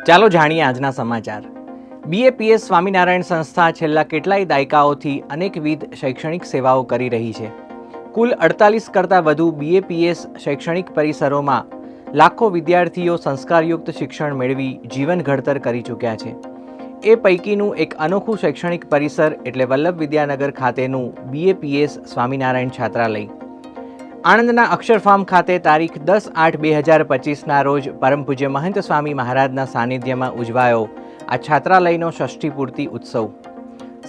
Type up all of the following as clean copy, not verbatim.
ચાલો જાણીએ આજના સમાચાર। બીએપીએસ સ્વામિનારાયણ સંસ્થા છેલ્લા કેટલાય દાયકાઓથી અનેકવિધ શૈક્ષણિક સેવાઓ કરી રહી છે। કુલ 48 કરતાં વધુ બીએપીએસ શૈક્ષણિક પરિસરોમાં લાખો વિદ્યાર્થીઓ સંસ્કારયુક્ત શિક્ષણ મેળવી જીવન ઘડતર કરી ચૂક્યા છે। એ પૈકીનું એક અનોખું શૈક્ષણિક પરિસર એટલે વલ્લભ વિદ્યાનગર ખાતેનું બીએપીએસ સ્વામિનારાયણ છાત્રાલય। આણંદના અક્ષરફાર્મ ખાતે તારીખ 10/8/2025ના રોજ પરમ પૂજ્ય મહંત સ્વામી મહારાજના સાનિધ્યમાં ઉજવાયો આ છાત્રાલયનો ષષ્ઠી પૂર્તિ ઉત્સવ।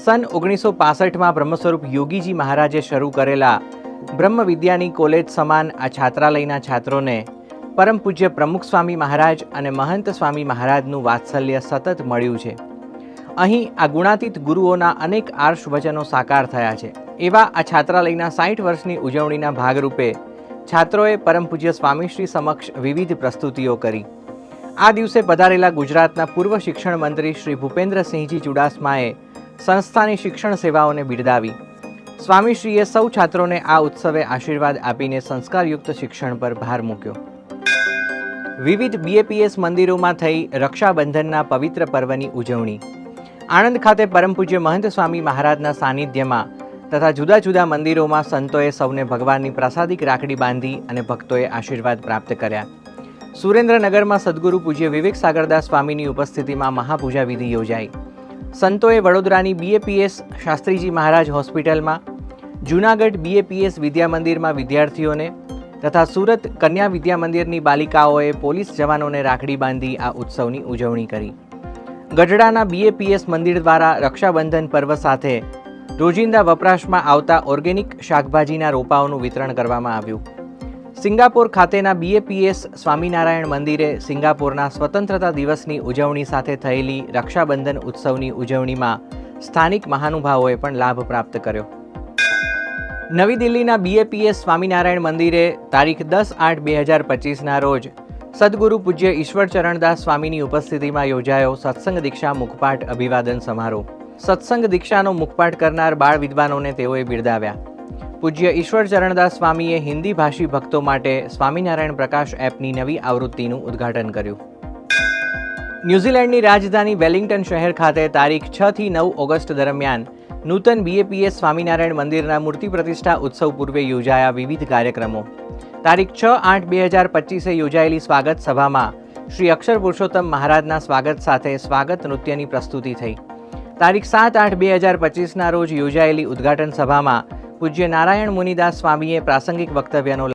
સન 1965માં બ્રહ્મસ્વરૂપ યોગીજી મહારાજે શરૂ કરેલા બ્રહ્મ વિદ્યાની કોલેજ સમાન આ છાત્રાલયના છાત્રોને પરમ પૂજ્ય પ્રમુખ સ્વામી મહારાજ અને મહંત સ્વામી મહારાજનું વાત્સલ્ય સતત મળ્યું છે। અહીં આ ગુણાતીત ગુરુઓના અનેક આર્ષ વચનો સાકાર થયા છે। એવા આ છાત્રાલયના 60 વર્ષની ઉજવણીના ભાગરૂપે છાત્રોએ પરમ પૂજ્ય સ્વામીશ્રી સમક્ષ વિવિધ પ્રસ્તુતિઓ કરી। આ દિવસે પધારેલા ગુજરાતના પૂર્વ શિક્ષણ મંત્રી શ્રી ભૂપેન્દ્રસિંહજી ચુડાસમાએ સંસ્થાની શિક્ષણ સેવાઓને બિરદાવી। સ્વામીશ્રીએ સૌ છાત્રોને આ ઉત્સવે આશીર્વાદ આપીને સંસ્કારયુક્ત શિક્ષણ પર ભાર મૂક્યો। વિવિધ બીએપીએસ મંદિરોમાં થઈ રક્ષાબંધનના પવિત્ર પર્વની ઉજવણી। આણંદ ખાતે પરમ પૂજ્ય મહંત સ્વામી મહારાજના સાનિધ્યમાં તથા જુદા જુદા મંદિરોમાં સંતોએ સૌને ભગવાનની પ્રાસાદિક રાખડી બાંધી અને ભક્તોએ આશીર્વાદ પ્રાપ્ત કર્યા। સુરેન્દ્રનગરમાં સદગુરુ પૂજ્ય વિવેક સાગરદાસ સ્વામીની ઉપસ્થિતિમાં મહાપૂજા વિધિ યોજાઈ। સંતોએ વડોદરાની બીએપીએસ શાસ્ત્રીજી મહારાજ હોસ્પિટલમાં, જૂનાગઢ બીએપીએસ વિદ્યા મંદિરમાં વિદ્યાર્થીઓને તથા સુરત કન્યા વિદ્યા મંદિરની બાલિકાઓએ પોલીસ જવાનોને રાખડી બાંધી આ ઉત્સવની ઉજવણી કરી। ગઢડાના બીએપીએસ મંદિર દ્વારા રક્ષાબંધન પર્વ સાથે રોજિંદા વપરાશમાં આવતા ઓર્ગેનિક શાકભાજીના રોપાઓનું વિતરણ કરવામાં આવ્યું। સિંગાપોર ખાતેના બીએપીએસ સ્વામિનારાયણ મંદિરે સિંગાપોરના સ્વતંત્રતા દિવસની ઉજવણી સાથે થયેલી રક્ષાબંધન ઉત્સવની ઉજવણીમાં સ્થાનિક મહાનુભાવોએ પણ લાભ પ્રાપ્ત કર્યો। નવી દિલ્હીના બીએપીએસ સ્વામિનારાયણ મંદિરે તારીખ 10/8/2025ના રોજ સદગુરુ પૂજ્ય ઈશ્વરચરણદાસ સ્વામીની ઉપસ્થિતિમાં યોજાયો સત્સંગ દીક્ષા મુખપાઠ અભિવાદન સમારોહ। સત્સંગ દીક્ષાનો મુખપાઠ કરનાર બાળ વિદ્વાનોને તેઓએ બિરદાવ્યા। પૂજ્ય ઈશ્વરચરણદાસ સ્વામીએ હિન્દી ભાષી ભક્તો માટે સ્વામિનારાયણ પ્રકાશ એપની નવી આવૃત્તિનું ઉદ્ઘાટન કર્યું। ન્યૂઝીલેન્ડની રાજધાની વેલિંગ્ટન શહેર ખાતે તારીખ 6 થી 9 ઓગસ્ટ દરમિયાન નૂતન બીએપીએસ સ્વામિનારાયણ મંદિરના મૂર્તિ પ્રતિષ્ઠા ઉત્સવ પૂર્વે યોજાયા વિવિધ કાર્યક્રમો। તારીખ 6/8/2025 યોજાયેલી સ્વાગત સભામાં શ્રી અક્ષર પુરુષોત્તમ મહારાજના સ્વાગત સાથે સ્વાગત નૃત્યની પ્રસ્તુતિ થઈ। તારીખ 7/8/2025ના રોજ યોજાયેલી ઉદ્ઘાટન સભામાં પૂજ્ય નારાયણ મુનિદાસ સ્વામીએ પ્રાસંગિક વક્તવ્યનો